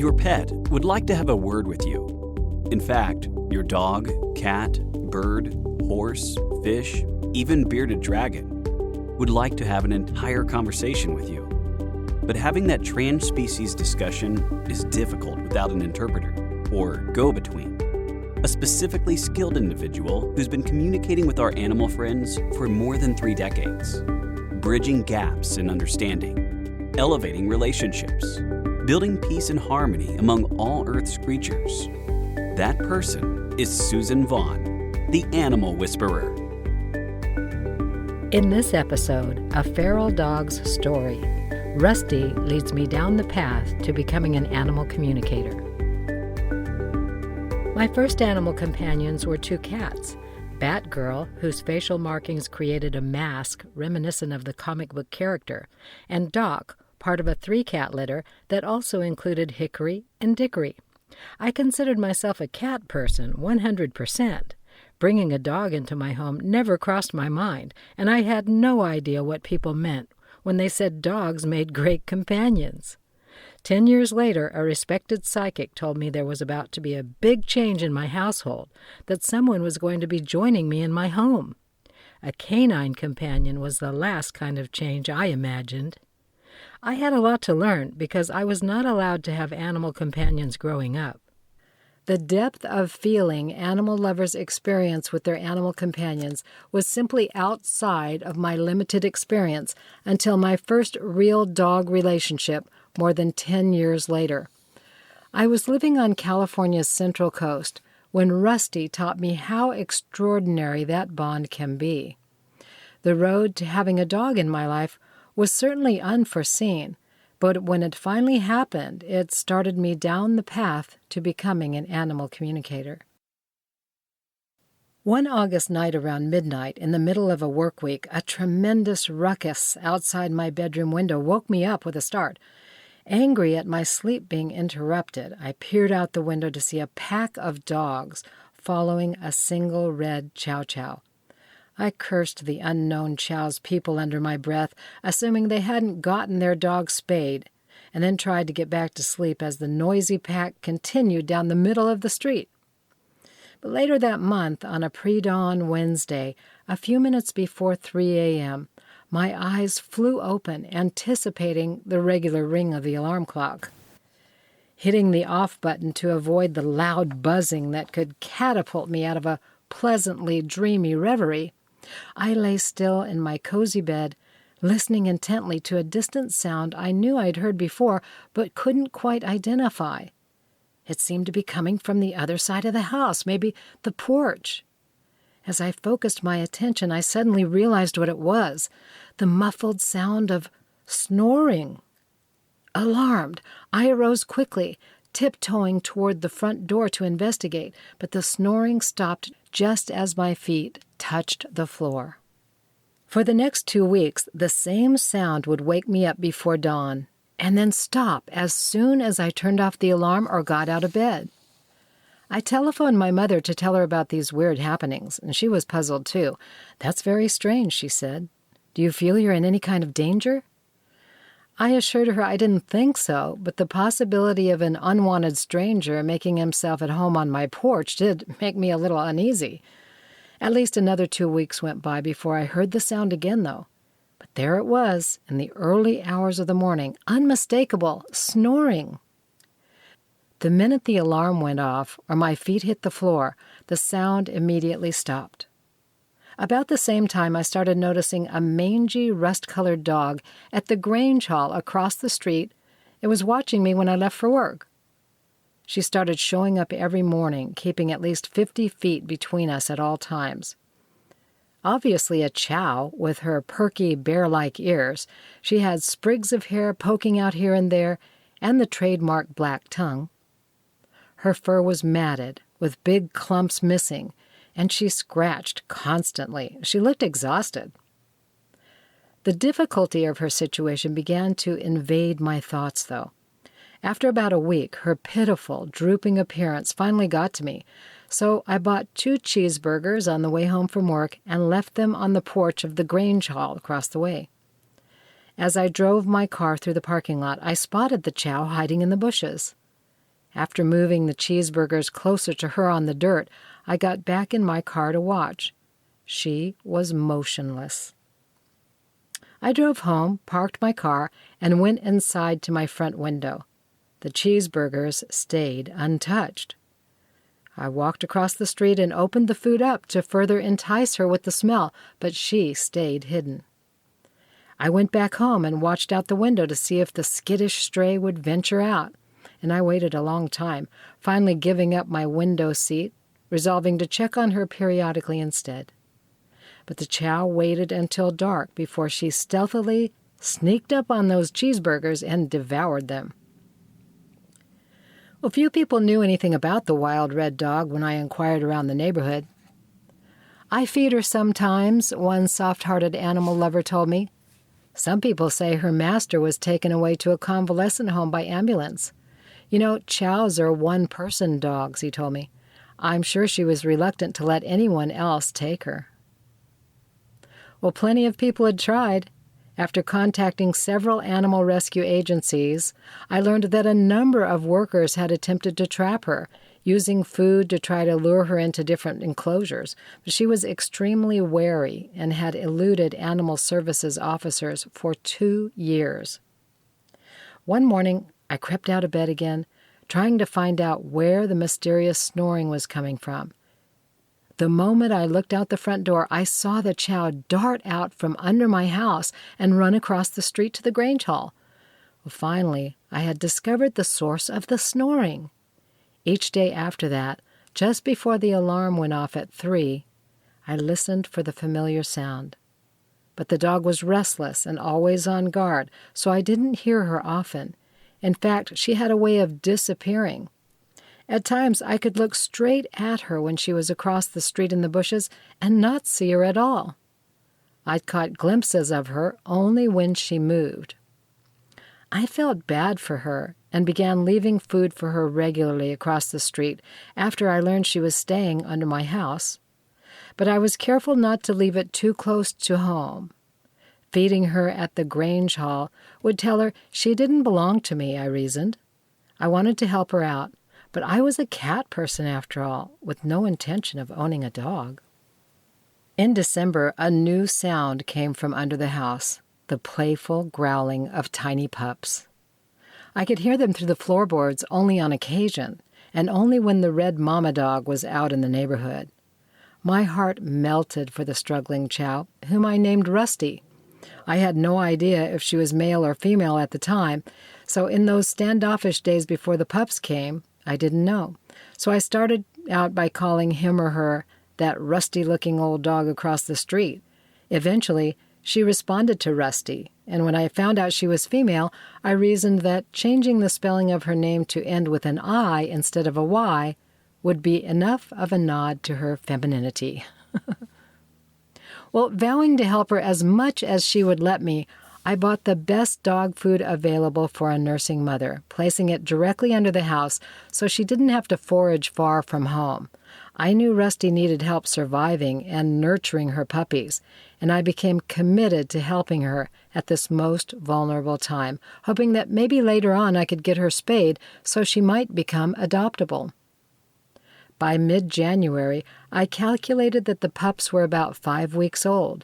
Your pet would like to have a word with you. In fact, your dog, cat, bird, horse, fish, even bearded dragon would like to have an entire conversation with you. But having that trans-species discussion is difficult without an interpreter, or go-between, a specifically skilled individual who's been communicating with our animal friends for more than 3 decades, bridging gaps in understanding, elevating relationships, building peace and harmony among all Earth's creatures. That person is Suzan Vaughn, the Animal Whisperer. In this episode, A Feral Dog's Story, Rusti leads me down the path to becoming an animal communicator. My first animal companions were 2 cats, Batgirl, whose facial markings created a mask reminiscent of the comic book character, and Doc, part of a 3-cat litter that also included Hickory and Dickory. I considered myself a cat person 100%. Bringing a dog into my home never crossed my mind, and I had no idea what people meant when they said dogs made great companions. 10 years later, a respected psychic told me there was about to be a big change in my household, that someone was going to be joining me in my home. A canine companion was the last kind of change I imagined. I had a lot to learn because I was not allowed to have animal companions growing up. The depth of feeling animal lovers experience with their animal companions was simply outside of my limited experience until my first real dog relationship more than 10 years later. I was living on California's Central Coast when Rusti taught me how extraordinary that bond can be. The road to having a dog in my life was certainly unforeseen, but when it finally happened, it started me down the path to becoming an animal communicator. One August night around midnight, in the middle of a work week, a tremendous ruckus outside my bedroom window woke me up with a start. Angry at my sleep being interrupted, I peered out the window to see a pack of dogs following a single red chow-chow. I cursed the unknown chow's people under my breath, assuming they hadn't gotten their dog spayed, and then tried to get back to sleep as the noisy pack continued down the middle of the street. But later that month, on a pre-dawn Wednesday, a few minutes before 3 a.m., my eyes flew open, anticipating the regular ring of the alarm clock. Hitting the off button to avoid the loud buzzing that could catapult me out of a pleasantly dreamy reverie, I lay still in my cozy bed, listening intently to a distant sound I knew I'd heard before but couldn't quite identify. It seemed to be coming from the other side of the house, maybe the porch. As I focused my attention, I suddenly realized what it was, the muffled sound of snoring. Alarmed, I arose quickly, tiptoeing toward the front door to investigate, but the snoring stopped just as my feet touched the floor. For the next 2 weeks, the same sound would wake me up before dawn, and then stop as soon as I turned off the alarm or got out of bed. I telephoned my mother to tell her about these weird happenings, and she was puzzled too. "That's very strange," she said. "Do you feel you're in any kind of danger?" I assured her I didn't think so, but the possibility of an unwanted stranger making himself at home on my porch did make me a little uneasy. At least another 2 weeks went by before I heard the sound again, though. But there it was, in the early hours of the morning, unmistakable, snoring. The minute the alarm went off or my feet hit the floor, the sound immediately stopped. About the same time, I started noticing a mangy, rust-colored dog at the Grange Hall across the street. It was watching me when I left for work. She started showing up every morning, keeping at least 50 feet between us at all times. Obviously a chow with her perky, bear-like ears, she had sprigs of hair poking out here and there, and the trademark black tongue. Her fur was matted, with big clumps missing, and she scratched constantly. She looked exhausted. The difficulty of her situation began to invade my thoughts, though. After about a week, her pitiful, drooping appearance finally got to me, so I bought 2 cheeseburgers on the way home from work and left them on the porch of the Grange Hall across the way. As I drove my car through the parking lot, I spotted the chow hiding in the bushes. After moving the cheeseburgers closer to her on the dirt, I got back in my car to watch. She was motionless. I drove home, parked my car, and went inside to my front window. The cheeseburgers stayed untouched. I walked across the street and opened the food up to further entice her with the smell, but she stayed hidden. I went back home and watched out the window to see if the skittish stray would venture out, and I waited a long time, finally giving up my window seat, resolving to check on her periodically instead. But the chow waited until dark before she stealthily sneaked up on those cheeseburgers and devoured them. Well, few people knew anything about the wild red dog when I inquired around the neighborhood. "I feed her sometimes," one soft-hearted animal lover told me. "Some people say her master was taken away to a convalescent home by ambulance. You know, chows are one-person dogs," he told me. "I'm sure she was reluctant to let anyone else take her." Well, plenty of people had tried. After contacting several animal rescue agencies, I learned that a number of workers had attempted to trap her, using food to try to lure her into different enclosures. But she was extremely wary and had eluded animal services officers for 2 years. One morning, I crept out of bed again, trying to find out where the mysterious snoring was coming from. The moment I looked out the front door, I saw the chow dart out from under my house and run across the street to the Grange Hall. Well, finally, I had discovered the source of the snoring. Each day after that, just before the alarm went off at 3, I listened for the familiar sound. But the dog was restless and always on guard, so I didn't hear her often. In fact, she had a way of disappearing. At times, I could look straight at her when she was across the street in the bushes and not see her at all. I'd caught glimpses of her only when she moved. I felt bad for her and began leaving food for her regularly across the street after I learned she was staying under my house. But I was careful not to leave it too close to home. Feeding her at the Grange Hall would tell her she didn't belong to me, I reasoned. I wanted to help her out, but I was a cat person after all, with no intention of owning a dog. In December, a new sound came from under the house, the playful growling of tiny pups. I could hear them through the floorboards only on occasion, and only when the red mama dog was out in the neighborhood. My heart melted for the struggling chow, whom I named Rusti. I had no idea if she was male or female at the time, so in those standoffish days before the pups came, I didn't know. So I started out by calling him or her that rusty-looking old dog across the street. Eventually, she responded to Rusti, and when I found out she was female, I reasoned that changing the spelling of her name to end with an I instead of a Y would be enough of a nod to her femininity. Well, vowing to help her as much as she would let me, I bought the best dog food available for a nursing mother, placing it directly under the house so she didn't have to forage far from home. I knew Rusti needed help surviving and nurturing her puppies, and I became committed to helping her at this most vulnerable time, hoping that maybe later on I could get her spayed so she might become adoptable. By mid-January, I calculated that the pups were about 5 weeks old.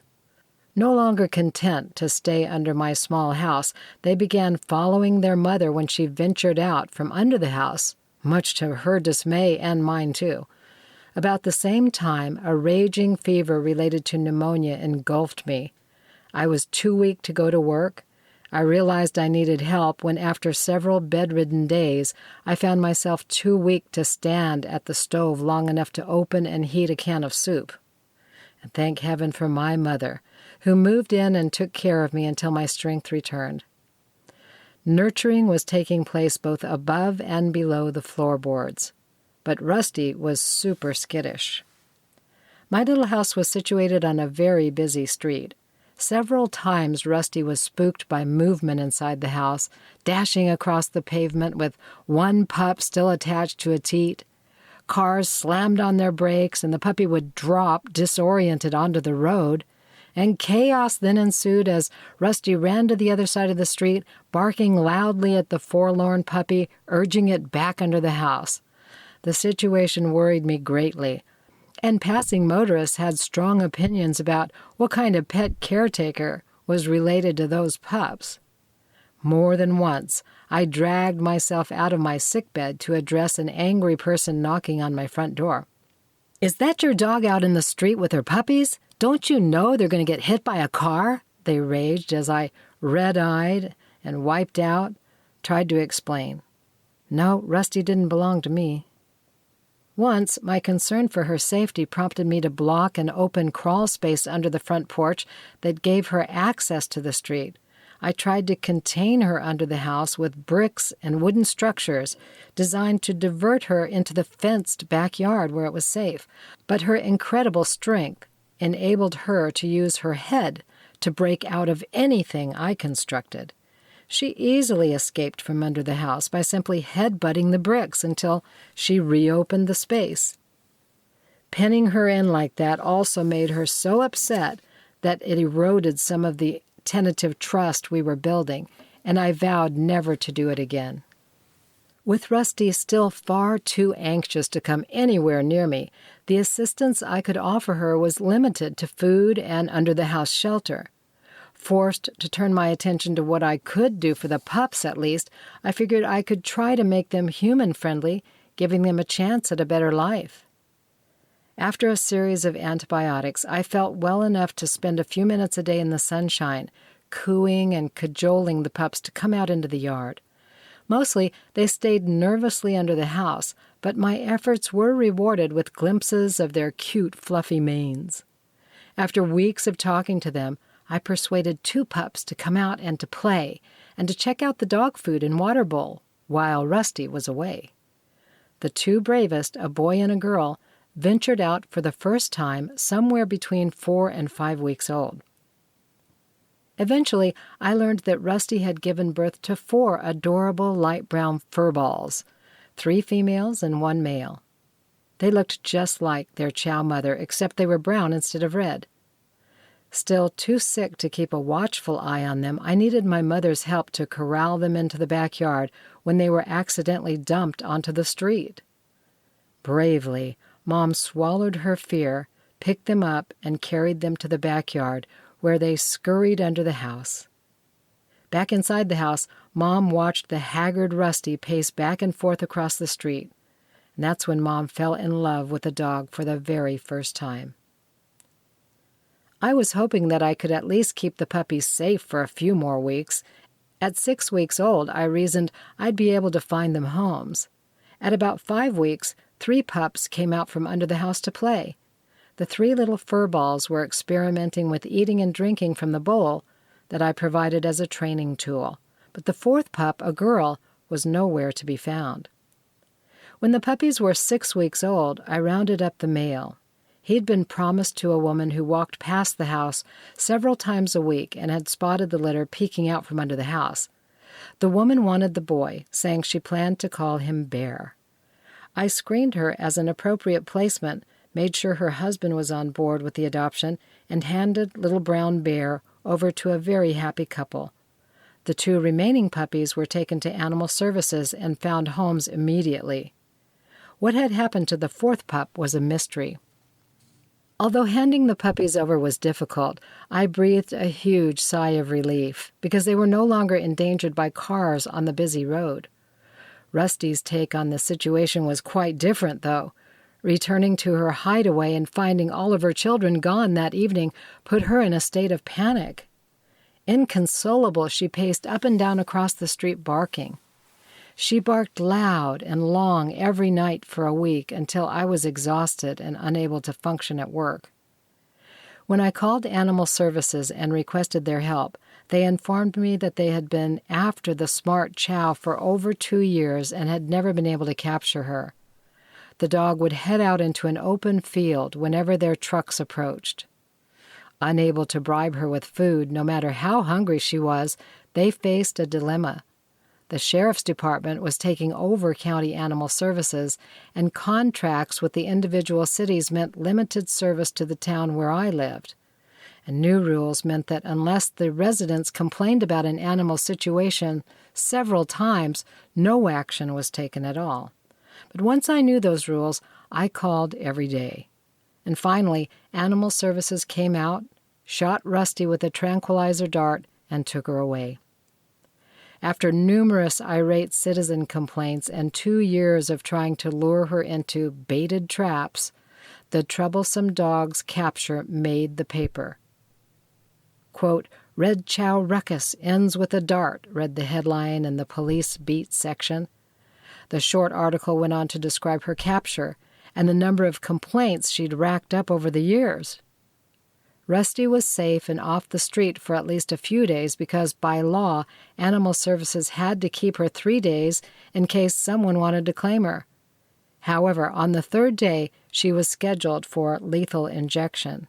No longer content to stay under my small house, they began following their mother when she ventured out from under the house, much to her dismay and mine too. About the same time, a raging fever related to pneumonia engulfed me. I was too weak to go to work. I realized I needed help when, after several bedridden days, I found myself too weak to stand at the stove long enough to open and heat a can of soup. And thank heaven for my mother, who moved in and took care of me until my strength returned. Nurturing was taking place both above and below the floorboards, but Rusti was super skittish. My little house was situated on a very busy street. Several times Rusti was spooked by movement inside the house, dashing across the pavement with one pup still attached to a teat. Cars slammed on their brakes, and the puppy would drop disoriented onto the road. and chaos then ensued as Rusti ran to the other side of the street, barking loudly at the forlorn puppy, urging it back under the house. The situation worried me greatly, and passing motorists had strong opinions about what kind of pet caretaker was related to those pups. More than once, I dragged myself out of my sickbed to address an angry person knocking on my front door. "Is that your dog out in the street with her puppies? Don't you know they're going to get hit by a car?" they raged as I, red-eyed and wiped out, tried to explain. No, Rusti didn't belong to me. Once, my concern for her safety prompted me to block an open crawl space under the front porch that gave her access to the street. I tried to contain her under the house with bricks and wooden structures designed to divert her into the fenced backyard where it was safe. But her incredible strength enabled her to use her head to break out of anything I constructed. She easily escaped from under the house by simply head-butting the bricks until she reopened the space. Pinning her in like that also made her so upset that it eroded some of the tentative trust we were building, and I vowed never to do it again. With Rusti still far too anxious to come anywhere near me, the assistance I could offer her was limited to food and under-the-house shelter. Forced to turn my attention to what I could do for the pups at least, I figured I could try to make them human-friendly, giving them a chance at a better life. After a series of antibiotics, I felt well enough to spend a few minutes a day in the sunshine, cooing and cajoling the pups to come out into the yard. Mostly, they stayed nervously under the house, but my efforts were rewarded with glimpses of their cute, fluffy manes. After weeks of talking to them, I persuaded 2 pups to come out and to play, and to check out the dog food and water bowl, while Rusti was away. The 2 bravest, a boy and a girl, ventured out for the first time somewhere between 4 and 5 weeks old. Eventually, I learned that Rusti had given birth to 4 adorable light brown furballs, 3 females and 1 male. They looked just like their chow mother, except they were brown instead of red. Still too sick to keep a watchful eye on them, I needed my mother's help to corral them into the backyard when they were accidentally dumped onto the street. Bravely, Mom swallowed her fear, picked them up, and carried them to the backyard, where they scurried under the house. Back inside the house, Mom watched the haggard Rusti pace back and forth across the street. And that's when Mom fell in love with the dog for the very first time. I was hoping that I could at least keep the puppies safe for a few more weeks. At 6 weeks old, I reasoned I'd be able to find them homes. At about 5 weeks, 3 pups came out from under the house to play. The 3 little furballs were experimenting with eating and drinking from the bowl that I provided as a training tool, but the 4th pup, a girl, was nowhere to be found. When the puppies were 6 weeks old, I rounded up the male. He'd been promised to a woman who walked past the house several times a week and had spotted the litter peeking out from under the house. The woman wanted the boy, saying she planned to call him Bear. I screened her as an appropriate placement, made sure her husband was on board with the adoption, and handed little brown Bear over to a very happy couple. The 2 remaining puppies were taken to Animal Services and found homes immediately. What had happened to the 4th pup was a mystery. Although handing the puppies over was difficult, I breathed a huge sigh of relief because they were no longer endangered by cars on the busy road. Rusti's take on the situation was quite different, though. Returning to her hideaway and finding all of her children gone that evening put her in a state of panic. Inconsolable, she paced up and down across the street barking. She barked loud and long every night for a week until I was exhausted and unable to function at work. When I called Animal Services and requested their help, they informed me that they had been after the smart chow for over 2 years and had never been able to capture her. The dog would head out into an open field whenever their trucks approached. Unable to bribe her with food, no matter how hungry she was, they faced a dilemma. The sheriff's department was taking over county animal services, and contracts with the individual cities meant limited service to the town where I lived. And new rules meant that unless the residents complained about an animal situation several times, no action was taken at all. But once I knew those rules, I called every day. And finally, Animal Services came out, shot Rusti with a tranquilizer dart, and took her away. After numerous irate citizen complaints and 2 years of trying to lure her into baited traps, the troublesome dog's capture made the paper. Quote, "Red Chow Ruckus ends with a dart," read the headline in the police beat section. The short article went on to describe her capture and the number of complaints she'd racked up over the years. Rusti was safe and off the street for at least a few days because, by law, Animal Services had to keep her 3 days in case someone wanted to claim her. However, on the 3rd day, she was scheduled for lethal injection.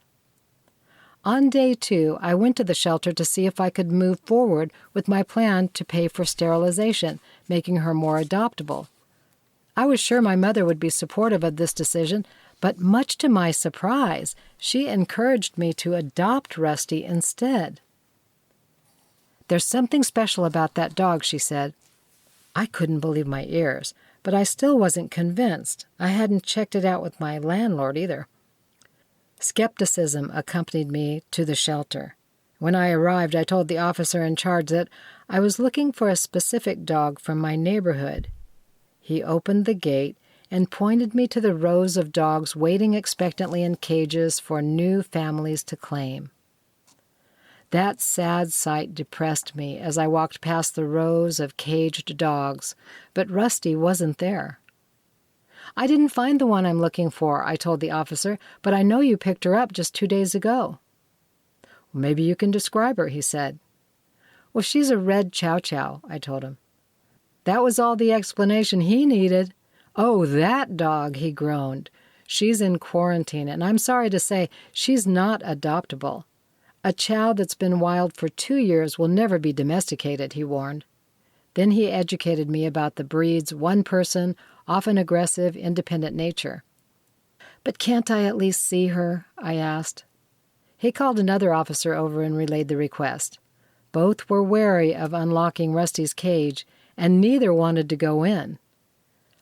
On day 2, I went to the shelter to see if I could move forward with my plan to pay for sterilization, making her more adoptable. I was sure my mother would be supportive of this decision, but much to my surprise, she encouraged me to adopt Rusti instead. "There's something special about that dog," she said. I couldn't believe my ears, but I still wasn't convinced. I hadn't checked it out with my landlord either. Skepticism accompanied me to the shelter. When I arrived, I told the officer in charge that I was looking for a specific dog from my neighborhood. He opened the gate and pointed me to the rows of dogs waiting expectantly in cages for new families to claim. That sad sight depressed me as I walked past the rows of caged dogs, but Rusti wasn't there. "I didn't find the one I'm looking for," I told the officer, "but I know you picked her up just 2 days ago." "Maybe you can describe her," he said. "Well, she's a red chow-chow," I told him. That was all the explanation he needed. "Oh, that dog," he groaned. "She's in quarantine, and I'm sorry to say she's not adoptable. A chow that's been wild for 2 years will never be domesticated," he warned. Then he educated me about the breed's one-person, often aggressive, independent nature. "But can't I at least see her?" I asked. He called another officer over and relayed the request. Both were wary of unlocking Rusti's cage, and neither wanted to go in.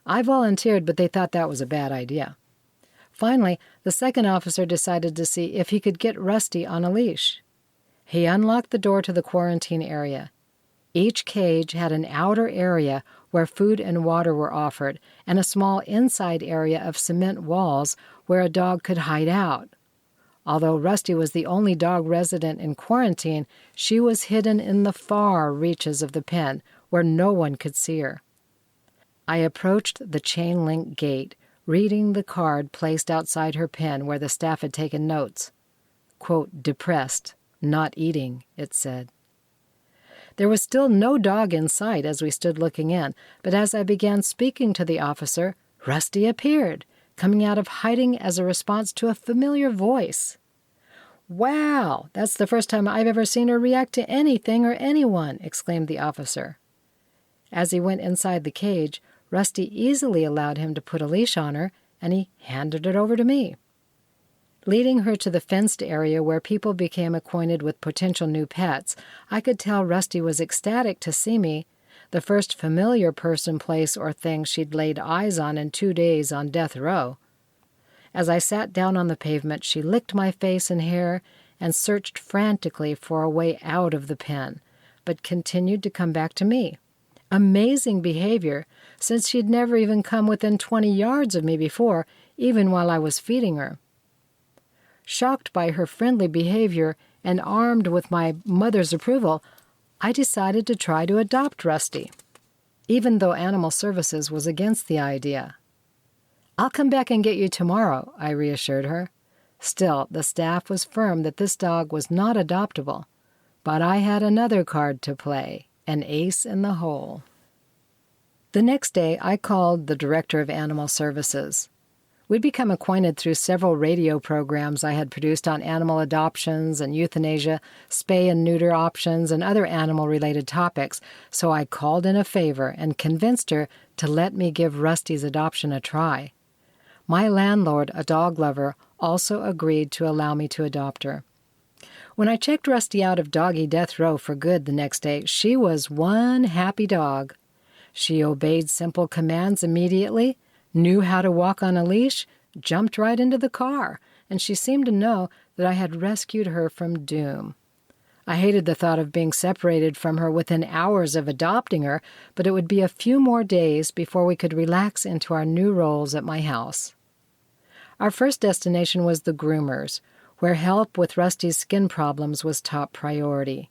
I volunteered, but they thought that was a bad idea. Finally, the second officer decided to see if he could get Rusti on a leash. He unlocked the door to the quarantine area. Each cage had an outer area where food and water were offered, and a small inside area of cement walls where a dog could hide out. Although Rusti was the only dog resident in quarantine, she was hidden in the far reaches of the pen, where no one could see her. I approached the chain-link gate, reading the card placed outside her pen where the staff had taken notes. Quote, "Depressed, not eating," it said. There was still no dog in sight as we stood looking in, but as I began speaking to the officer, Rusti appeared, coming out of hiding as a response to a familiar voice. "Wow, that's the first time I've ever seen her react to anything or anyone," exclaimed the officer. As he went inside the cage, Rusti easily allowed him to put a leash on her, and he handed it over to me. Leading her to the fenced area where people became acquainted with potential new pets, I could tell Rusti was ecstatic to see me, the first familiar person, place, or thing she'd laid eyes on in 2 days on death row. As I sat down on the pavement, she licked my face and hair and searched frantically for a way out of the pen, but continued to come back to me. Amazing behavior, since she'd never even come within 20 yards of me before, even while I was feeding her. Shocked by her friendly behavior and armed with my mother's approval, I decided to try to adopt Rusti, even though Animal Services was against the idea. "I'll come back and get you tomorrow," I reassured her. Still, the staff was firm that this dog was not adoptable, but I had another card to play, an ace in the hole. The next day, I called the director of Animal Services. We'd become acquainted through several radio programs I had produced on animal adoptions and euthanasia, spay and neuter options, and other animal-related topics, so I called in a favor and convinced her to let me give Rusti's adoption a try. My landlord, a dog lover, also agreed to allow me to adopt her. When I checked Rusty out of doggy death row for good the next day, she was one happy dog. She obeyed simple commands immediately, knew how to walk on a leash, jumped right into the car, and she seemed to know that I had rescued her from doom. I hated the thought of being separated from her within hours of adopting her, but it would be a few more days before we could relax into our new roles at my house. Our first destination was the groomers, where help with Rusty's skin problems was top priority.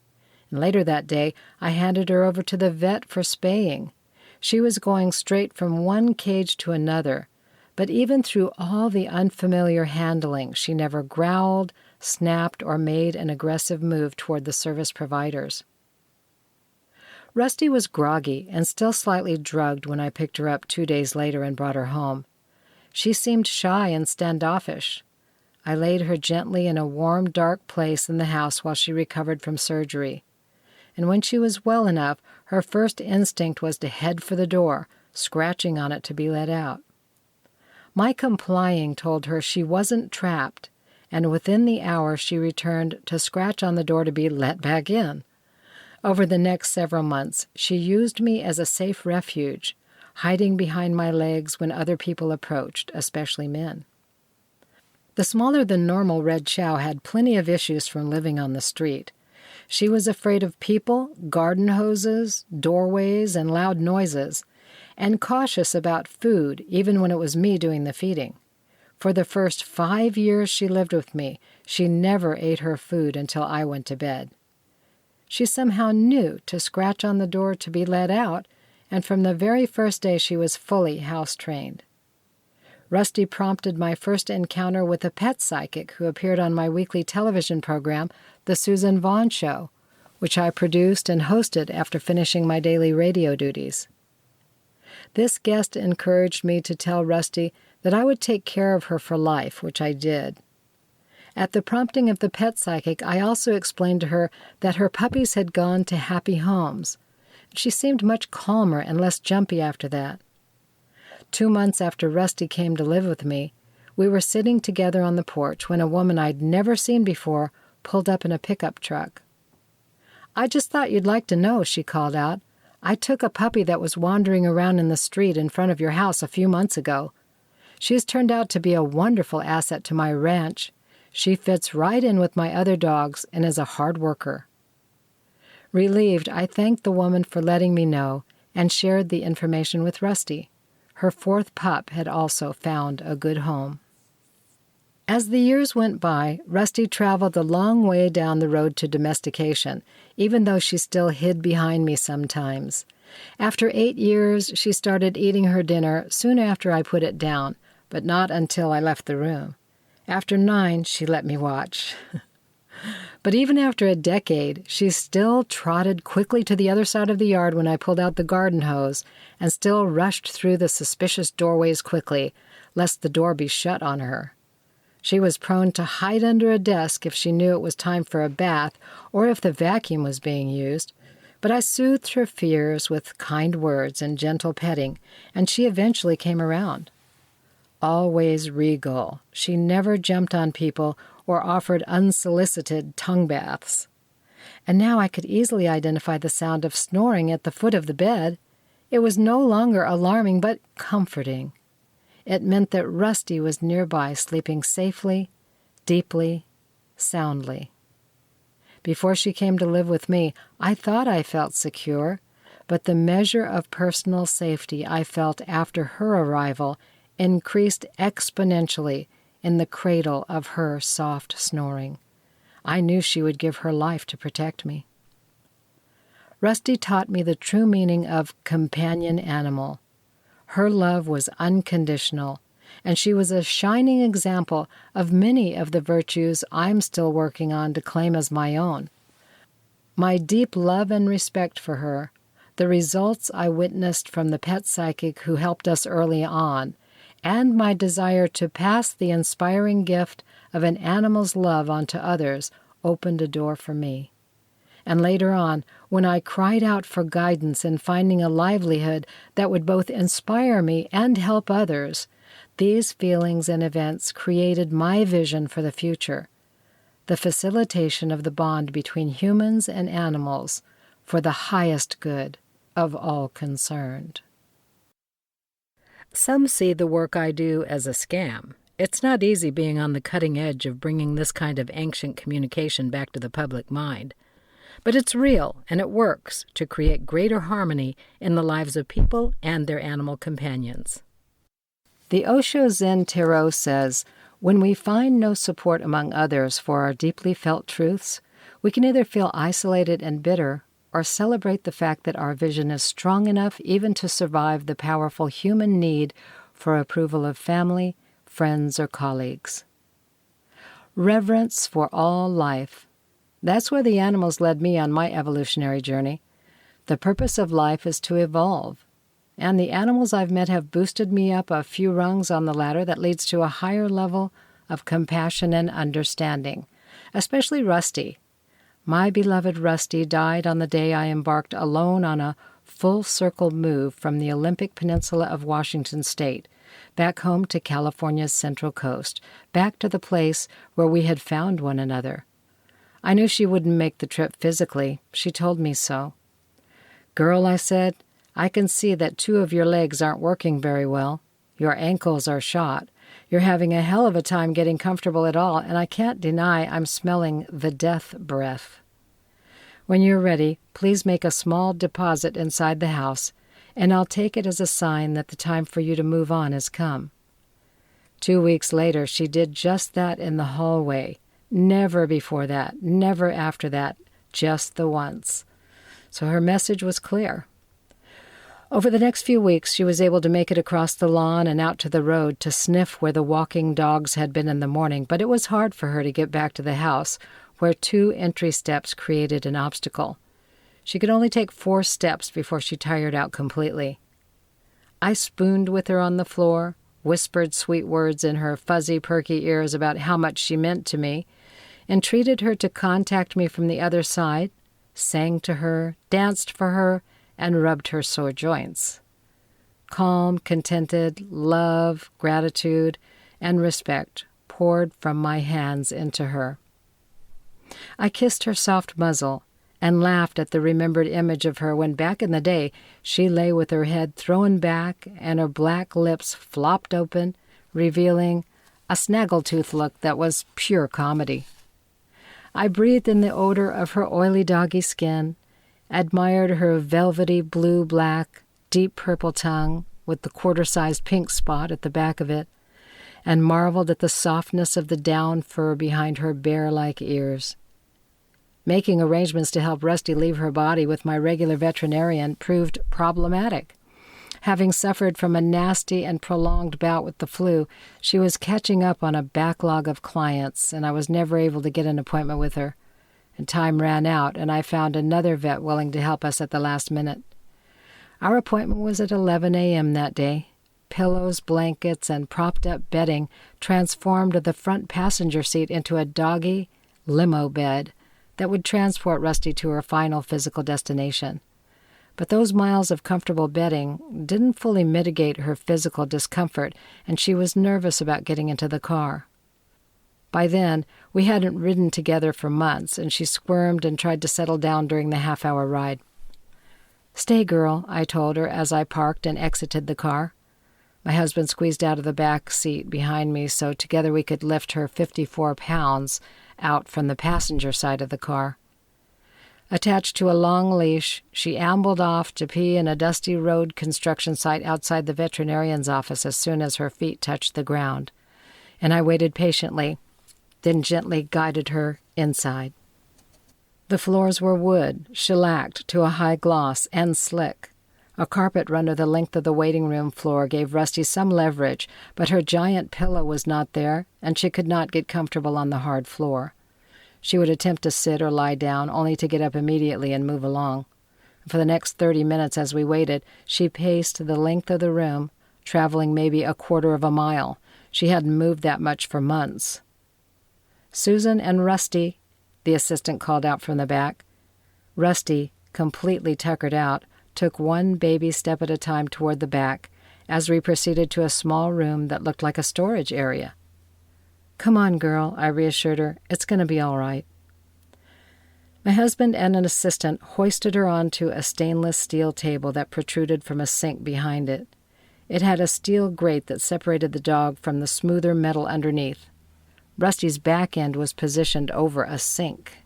And later that day, I handed her over to the vet for spaying. She was going straight from one cage to another, but even through all the unfamiliar handling, she never growled, snapped, or made an aggressive move toward the service providers. Rusty was groggy and still slightly drugged when I picked her up 2 days later and brought her home. She seemed shy and standoffish. I laid her gently in a warm, dark place in the house while she recovered from surgery. And when she was well enough, her first instinct was to head for the door, scratching on it to be let out. My complying told her she wasn't trapped, and within the hour she returned to scratch on the door to be let back in. Over the next several months, she used me as a safe refuge, hiding behind my legs when other people approached, especially men. The smaller-than-normal red chow had plenty of issues from living on the street. She was afraid of people, garden hoses, doorways, and loud noises, and cautious about food, even when it was me doing the feeding. For the first 5 years she lived with me, she never ate her food until I went to bed. She somehow knew to scratch on the door to be let out, and from the very first day she was fully house-trained. Rusty prompted my first encounter with a pet psychic who appeared on my weekly television program, The Suzan Vaughn Show, which I produced and hosted after finishing my daily radio duties. This guest encouraged me to tell Rusty that I would take care of her for life, which I did. At the prompting of the pet psychic, I also explained to her that her puppies had gone to happy homes. She seemed much calmer and less jumpy after that. 2 months after Rusty came to live with me, we were sitting together on the porch when a woman I'd never seen before pulled up in a pickup truck. "I just thought you'd like to know," she called out. "I took a puppy that was wandering around in the street in front of your house a few months ago. She's turned out to be a wonderful asset to my ranch. She fits right in with my other dogs and is a hard worker." Relieved, I thanked the woman for letting me know and shared the information with Rusty. Her 4th pup had also found a good home. As the years went by, Rusty traveled a long way down the road to domestication, even though she still hid behind me sometimes. After 8 years, she started eating her dinner soon after I put it down, but not until I left the room. After 9, she let me watch. But even after a decade, she still trotted quickly to the other side of the yard when I pulled out the garden hose, and still rushed through the suspicious doorways quickly, lest the door be shut on her. She was prone to hide under a desk if she knew it was time for a bath or if the vacuum was being used, but I soothed her fears with kind words and gentle petting, and she eventually came around. Always regal, she never jumped on people or offered unsolicited tongue baths. And now I could easily identify the sound of snoring at the foot of the bed. It was no longer alarming, but comforting. It meant that Rusty was nearby, sleeping safely, deeply, soundly. Before she came to live with me, I thought I felt secure, but the measure of personal safety I felt after her arrival increased exponentially in the cradle of her soft snoring. I knew she would give her life to protect me. Rusty taught me the true meaning of companion animal. Her love was unconditional, and she was a shining example of many of the virtues I'm still working on to claim as my own. My deep love and respect for her, the results I witnessed from the pet psychic who helped us early on, and my desire to pass the inspiring gift of an animal's love on to others opened a door for me. And later on, when I cried out for guidance in finding a livelihood that would both inspire me and help others, these feelings and events created my vision for the future. the facilitation of the bond between humans and animals for the highest good of all concerned. Some see the work I do as a scam. It's not easy being on the cutting edge of bringing this kind of ancient communication back to the public mind. But it's real, and it works to create greater harmony in the lives of people and their animal companions. The Osho Zen Tarot says, when we find no support among others for our deeply felt truths, we can either feel isolated and bitter or celebrate the fact that our vision is strong enough even to survive the powerful human need for approval of family, friends, or colleagues. Reverence for all life. That's where the animals led me on my evolutionary journey. The purpose of life is to evolve, and the animals I've met have boosted me up a few rungs on the ladder that leads to a higher level of compassion and understanding, especially Rusti. My beloved Rusti died on the day I embarked alone on a full-circle move from the Olympic Peninsula of Washington State, back home to California's Central Coast, back to the place where we had found one another. I knew she wouldn't make the trip physically. She told me so. "Girl," I said, "I can see that 2 of your legs aren't working very well. Your ankles are shot. You're having a hell of a time getting comfortable at all, and I can't deny I'm smelling the death breath. When you're ready, please make a small deposit inside the house, and I'll take it as a sign that the time for you to move on has come." 2 weeks later, she did just that in the hallway. Never before that, never after that, just the once. So her message was clear. Over the next few weeks, she was able to make it across the lawn and out to the road to sniff where the walking dogs had been in the morning, but it was hard for her to get back to the house, where 2 entry steps created an obstacle. She could only take 4 steps before she tired out completely. I spooned with her on the floor, whispered sweet words in her fuzzy, perky ears about how much she meant to me, entreated her to contact me from the other side, sang to her, danced for her, and rubbed her sore joints. Calm, contented, love, gratitude, and respect poured from my hands into her. I kissed her soft muzzle and laughed at the remembered image of her when back in the day she lay with her head thrown back and her black lips flopped open, revealing a snaggletooth look that was pure comedy. I breathed in the odor of her oily doggy skin, admired her velvety blue-black, deep purple tongue with the quarter-sized pink spot at the back of it, and marveled at the softness of the down fur behind her bear-like ears. Making arrangements to help Rusti leave her body with my regular veterinarian proved problematic. Having suffered from a nasty and prolonged bout with the flu, she was catching up on a backlog of clients, and I was never able to get an appointment with her. And time ran out, and I found another vet willing to help us at the last minute. Our appointment was at 11 a.m. that day. Pillows, blankets, and propped-up bedding transformed the front passenger seat into a doggy limo bed that would transport Rusti to her final physical destination. But those miles of comfortable bedding didn't fully mitigate her physical discomfort, and she was nervous about getting into the car. By then, we hadn't ridden together for months, and she squirmed and tried to settle down during the half-hour ride. "Stay, girl," I told her as I parked and exited the car. My husband squeezed out of the back seat behind me so together we could lift her 54 pounds out from the passenger side of the car. Attached to a long leash, she ambled off to pee in a dusty road construction site outside the veterinarian's office as soon as her feet touched the ground, and I waited patiently, then gently guided her inside. The floors were wood, shellacked to a high gloss, and slick. A carpet runner the length of the waiting room floor gave Rusti some leverage, but her giant pillow was not there, and she could not get comfortable on the hard floor. She would attempt to sit or lie down, only to get up immediately and move along. For the next 30 minutes as we waited, she paced the length of the room, traveling maybe a quarter of a mile. She hadn't moved that much for months. "Suzan and Rusti," the assistant called out from the back. Rusti, completely tuckered out, took one baby step at a time toward the back as we proceeded to a small room that looked like a storage area. "Come on, girl," I reassured her. "It's going to be all right." My husband and an assistant hoisted her onto a stainless steel table that protruded from a sink behind it. It had a steel grate that separated the dog from the smoother metal underneath. Rusti's back end was positioned over a sink.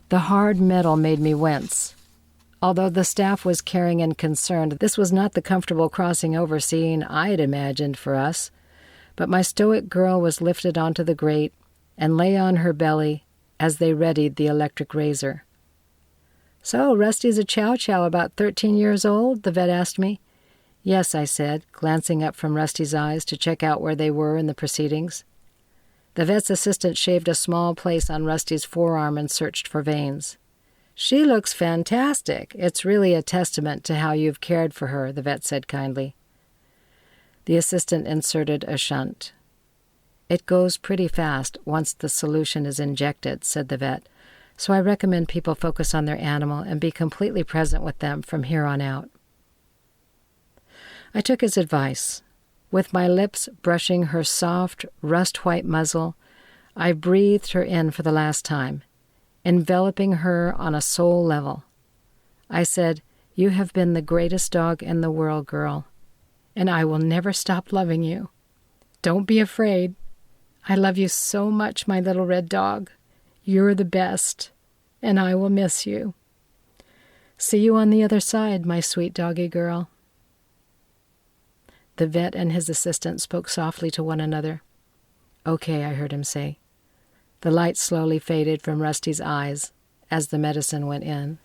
The hard metal made me wince. Although the staff was caring and concerned, this was not the comfortable crossing over scene I had imagined for us. But my stoic girl was lifted onto the grate and lay on her belly as they readied the electric razor. "So, Rusti's a chow-chow about 13 years old?" the vet asked me. "Yes," I said, glancing up from Rusti's eyes to check out where they were in the proceedings. The vet's assistant shaved a small place on Rusti's forearm and searched for veins. "She looks fantastic. It's really a testament to how you've cared for her," the vet said kindly. The assistant inserted a shunt. "It goes pretty fast once the solution is injected," said the vet, "so I recommend people focus on their animal and be completely present with them from here on out." I took his advice. With my lips brushing her soft, rust-white muzzle, I breathed her in for the last time, enveloping her on a soul level. I said, "You have been the greatest dog in the world, girl, and I will never stop loving you. Don't be afraid. I love you so much, my little red dog. You're the best, and I will miss you. See you on the other side, my sweet doggy girl." The vet and his assistant spoke softly to one another. "Okay," I heard him say. The light slowly faded from Rusti's eyes as the medicine went in.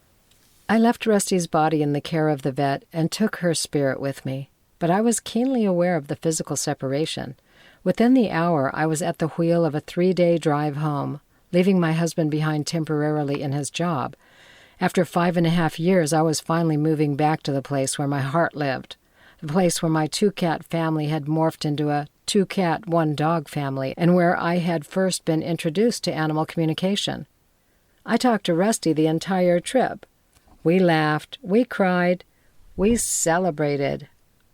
I left Rusti's body in the care of the vet and took her spirit with me, but I was keenly aware of the physical separation. Within the hour, I was at the wheel of a 3-day drive home, leaving my husband behind temporarily in his job. After 5.5 years, I was finally moving back to the place where my heart lived, the place where my 2-cat family had morphed into a 2-cat, 1-dog family, and where I had first been introduced to animal communication. I talked to Rusti the entire trip. We laughed, we cried, we celebrated.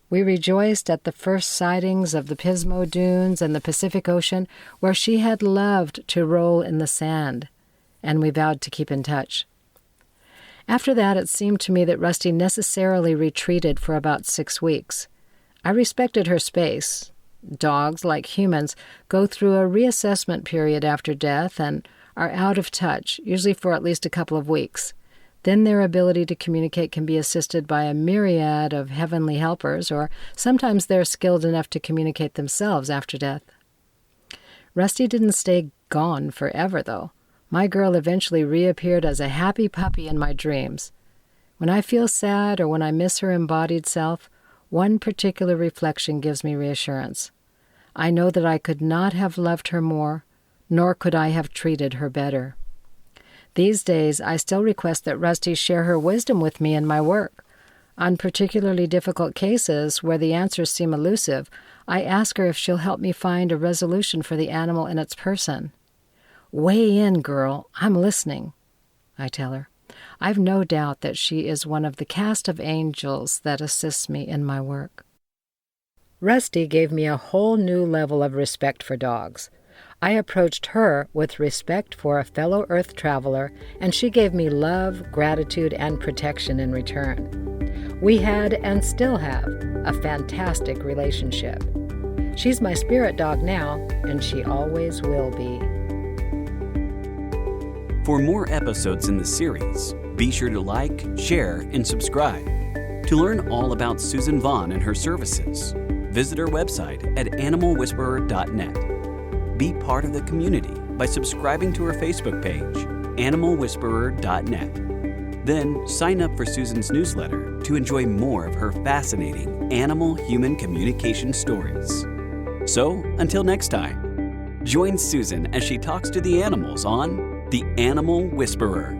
We rejoiced at the first sightings of the Pismo Dunes and the Pacific Ocean, where she had loved to roll in the sand, and we vowed to keep in touch. After that, it seemed to me that Rusti necessarily retreated for about 6 weeks. I respected her space. Dogs, like humans, go through a reassessment period after death and are out of touch, usually for at least a couple of weeks. Then their ability to communicate can be assisted by a myriad of heavenly helpers, or sometimes they're skilled enough to communicate themselves after death. Rusti didn't stay gone forever, though. My girl eventually reappeared as a happy puppy in my dreams. When I feel sad or when I miss her embodied self, one particular reflection gives me reassurance. I know that I could not have loved her more, nor could I have treated her better. These days, I still request that Rusti share her wisdom with me in my work. On particularly difficult cases where the answers seem elusive, I ask her if she'll help me find a resolution for the animal and its person. "Weigh in, girl. I'm listening," I tell her. I've no doubt that she is one of the cast of angels that assists me in my work. Rusti gave me a whole new level of respect for dogs. I approached her with respect for a fellow Earth traveler, and she gave me love, gratitude, and protection in return. We had, and still have, a fantastic relationship. She's my spirit dog now, and she always will be. For more episodes in the series, be sure to like, share, and subscribe. To learn all about Suzan Vaughn and her services, visit her website at animalwhisperer.net. Be part of the community by subscribing to her Facebook page, animalwhisperer.net. Then sign up for Suzan's newsletter to enjoy more of her fascinating animal-human communication stories. So, until next time, join Suzan as she talks to the animals on The Animal Whisperer.